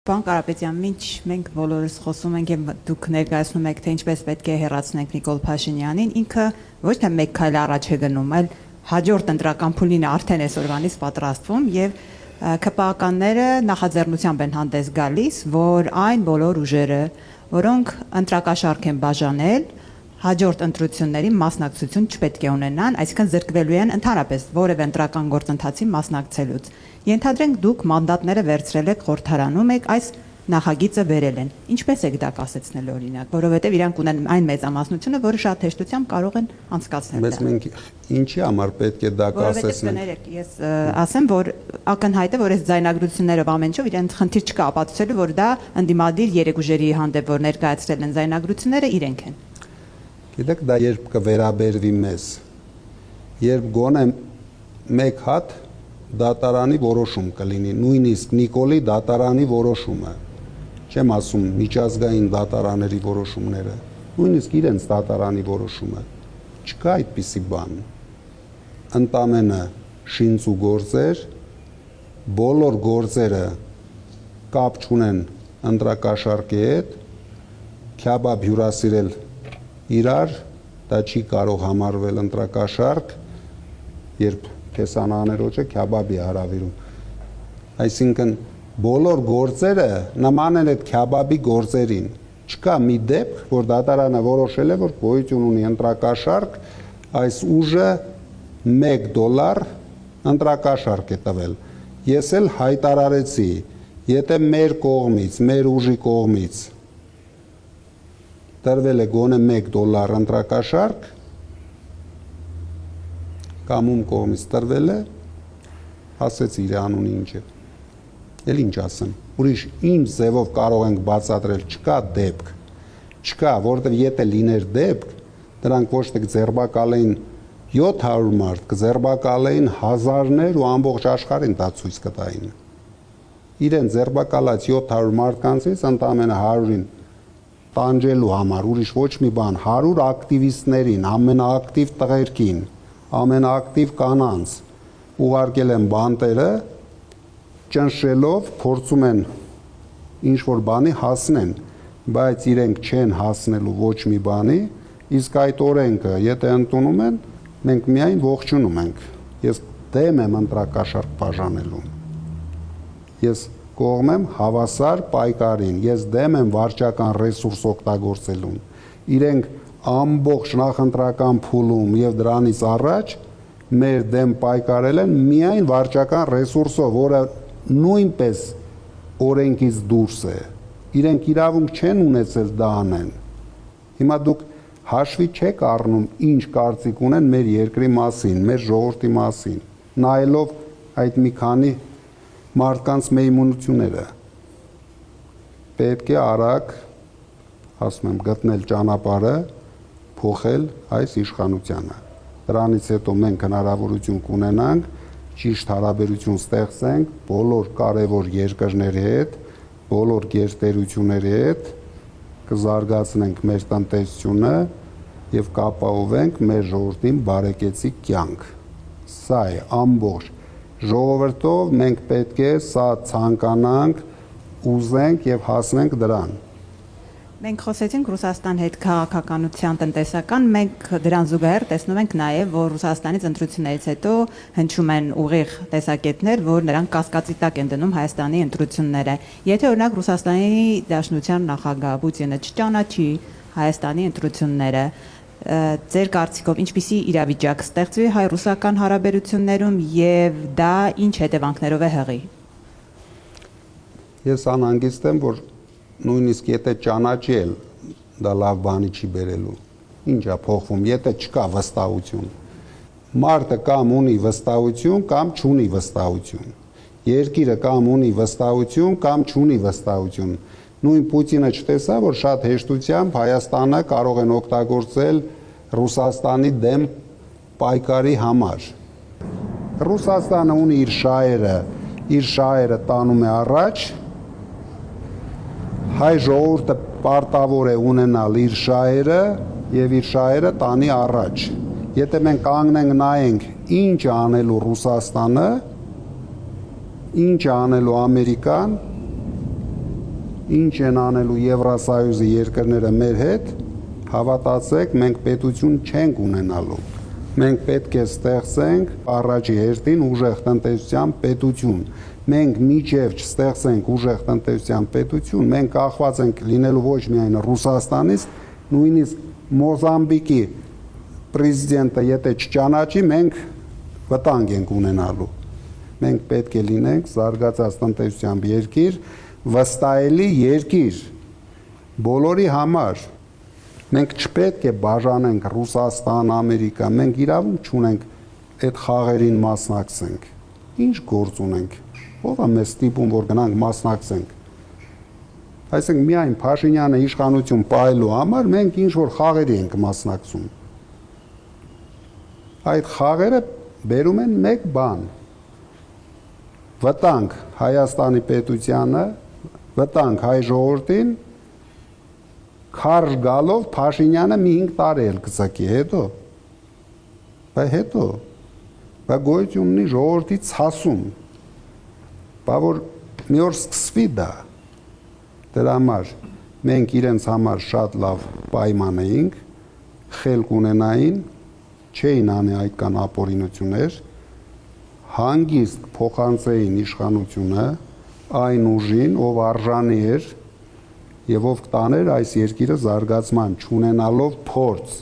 Պարոն Կարապետյան, մինչ մենք բոլորս խոսում ենք եւ դուք ներկայացնում եք, թե ինչպես պետք է հեռացնենք Նիկոլ Փաշինյանին, ինքը ոչ թե մեկ քայլ առաջ է գնում, այլ հաջորդ ընտրական փուլին արդեն այսօրվանից պատրաստվում եւ ԿՊԱ-ականները նախաձեռնությամբ են հանդես գալիս, որ այն բոլոր ուժերը, որոնք ընտրակաշառք են բաժանել, հաջորդ ընտրությունների մասնակցություն չպետք է ունենան, այսինքն զրկվելու են ընդհանրապես որևէ ընտրական գործընթացի մասնակցելուց։ Ենթադրենք դուք մանդատները վերցրել եք խորհրդարանում եք այս նախագիծը վերել են։ Ինչպես եք դա կասեցնել օրինակ, որովհետև իրանք ունեն այն մեծամասնությունը, որը շատ հեշտությամբ կարող են անցկացնել դա։ Բայց մենք ինչի համար պետք է դա կասեցնենք։ Որովհետև ես ասեմ, որ ակնհայտ է, որ այս ձայնագրություններով ամեն ինչով իրենց խնդիր չկա ապացուցելու, որ դա ընդդիմադիր երեք ուժերի հանդեպ որ ներկայացրել են ձայնագրությունները իրենք են։ Գիտեք, դա երբ կվերաբերվի մեզ, երբ գոնե մեկ հատ դատարանի որոշում կլինի, նույնիսկ Նիկոլի դատարանի որոշումը, չեմ ասում միջազգային դատարանների որոշումները, նույնիսկ իրենց դատարանի որոշումը, չկա այդպիսի բան, ընդամենը շինց ու գործեր, բոլոր գործերը կապ չունեն ընտրակաշառքի հետ, քյաբաբ հյուրասիրել իրար, դա չի կարող համարվել ընտրակաշառք, երբ քեսանաներոջը քյաբաբի հարավիրում։ Այսինքն բոլոր գործերը նման են այդ քյաբաբի գործերին։ Չկա մի դեպք, որ դատարանը որոշել է, որ գոյություն ունի ընտրակաշառք, այս ուժը $1 ընտրակաշառք է տվել։ Ես էլ հայտարարեցի, եթե մեր կողմից, մեր ուժի կողմից տրվել է գոնե $1 ընտրակաշառք, կամ ում կողմից տրվել է, ասեցի իր անունը ինչ է, էլ ինչ ասեմ, ուրիշ ինչ ձևով կարող ենք բացատրել, չկա դեպք, չկա, որովհետև եթե լիներ դեպք, դրանք ոչ թե ձերբակալեին 700 մարդ, կձերբակալեին հազարներ ու ամբողջ աշխարհին դա ցույց կտային։ Իրեն ձերբակալած 700 մարդկանցից ընդամենը 100-ին տանջելու համար, ուրիշ ոչ մի բան, 100 ակտիվիստներին, ամենաակտիվ տղերքին, ամենաակտիվ կանանց ուղարկել են բանտերը, ճնշելով փորձում են ինչ-որ բանի հասնեն, բայց իրենք չեն հասնելու ոչ մի բանի, իսկ այդ օրենքը, եթե ընդունում են, մենք միայն ողջունում ենք։ Ես դեմ եմ ընտրակաշառք բաժանելուն։ Ես կողմ եմ հավասար պայքարին, ես դեմ եմ վարչական ռեսուրս օգտագործելուն։ Իրենք ամբողջ նախընտրական փուլում եւ դրանից առաջ մեր դեմ պայքարել են միայն վարչական ռեսուրսով, որը նույնպես օրենքից դուրս է։ Իրենք իրավունք չեն ունեցել դա անեն։ Հիմա դուք հաշվի չեք առնում ինչ կարծիք ունեն մեր երկրի մասին, մեր ժողովրդի մասին, նայելով այդ մի քանի մարդկանց մեյմունությունները։ Պետք է արագ, ասում եմ, գտնել ճանապարհը, փոխել այս իշխանությանը։ Դրանից հետո մենք հնարավորություն կունենանք ճիշտ հարաբերություն ստեղծենք բոլոր կարևոր երկրների հետ, բոլոր գերտերությունների հետ, կզարգացնենք մեր տնտեսությունը եւ կապահովենք մեր ժողովրդին բարեկեցիկ կյանք։ Սա է ամբողջ ժողովրդով մենք պետք է սա ցանկանանք, ուզենք եւ հասնենք դրան։ Մենք խոսեցինք Ռուսաստան հետ քաղաքականության տնտեսական, մենք դրան զուգահեռ տեսնում ենք նաև, որ Ռուսաստանից ընտրություններից հետո հնչում են ուղիղ տեսակետներ, որ նրանք կասկածի տակ են դնում Հայաստանի ընտրությունները։ Եթե օրինակ Ռուսաստանի Դաշնության նախագահ Պուտինը չճանաչի Հայաստանի ընտրությունները, ձեր կարծիքով ինչպիսի իրավիճակ ստեղծվի հայ-ռուսական հարաբերություններում եւ դա ինչ հետևանքներով է հղի։ Ես անհանգիստ եմ, որ նույնիսկ եթե ճանաչի էլ դա լավ բանի չի բերելու։ Ինչ է փոխվում, եթե չկա վստահություն։ Մարդը կամ ունի վստահություն, կամ չունի վստահություն։ Երկիրը կամ ունի վստահություն, կամ չունի վստահություն։ Նույն Պուտինը չտեսա, որ շատ հեշտությամբ Հայաստանը կարող են օգտագործել Ռուսաստանի դեմ պայքարի համար։ Ռուսաստանը ունի իր շահերը տանում է առաջ, հայ ժողովուրդը պարտավոր է ունենալ իր շահերը եւ իր շահերը տանի առաջ։ Եթե մենք կանգնենք նայենք ինչ է անելու Ռուսաստանը, ինչ է անելու Ամերիկան, ինչ են անելու Եվրասայույզի երկրները մեր հետ, հավատացեք, մենք պետություն չենք ունենալու։ Մենք պետք է ստեղծենք առաջի հերթին ուժեղ տնտեսության պետություն։ Մենք միջև չստեղծենք ուժեղ տնտեսության պետություն, մենք կախված ենք լինելու ոչ միայն Ռուսաստանից, նույնիսկ Մոզամբիկի պրեզիդենտը եթե չճանաչի, մենք վտանգ ենք ունենալու։ Մենք պետք է լինենք զարգացած տնտեսությամբ երկիր, վստահելի երկիր բոլորի համար։ Մենք չպետք է բաժանենք Ռուսաստան, Ամերիկա, մենք իրավունք չունենք այդ խաղերին մասնակցենք։ Ինչ գործ ունենք։ Ո՞վ է մեզ ստիպում, որ գնանք մասնակցենք։ Այսինքն միայն Փաշինյանը իշխանություն պահելու համար մենք ինչ որ խաղերի ենք մասնակցում։ Այդ խաղերը բերում են մեկ բան. վտանգ Հայաստանի պետությանը, վտանգ հայ ժողովրդին, քարշ գալով Փաշինյանը մի 5 տարի էլ կծակի, հետո գոյություն ունի ժողովրդի ցասում, որ մի օր սկսվի դա, դրա համար մենք իրենց համար շատ լավ պայման էինք, խելք ունենային, չէին անի այդքան ապօրինություններ, հանգիստ փոխանցեին իշխանությունը այն ուժին, ով արժանի էր եւ ով կտաներ այս երկիրը զարգացման, չունենալով փորձ։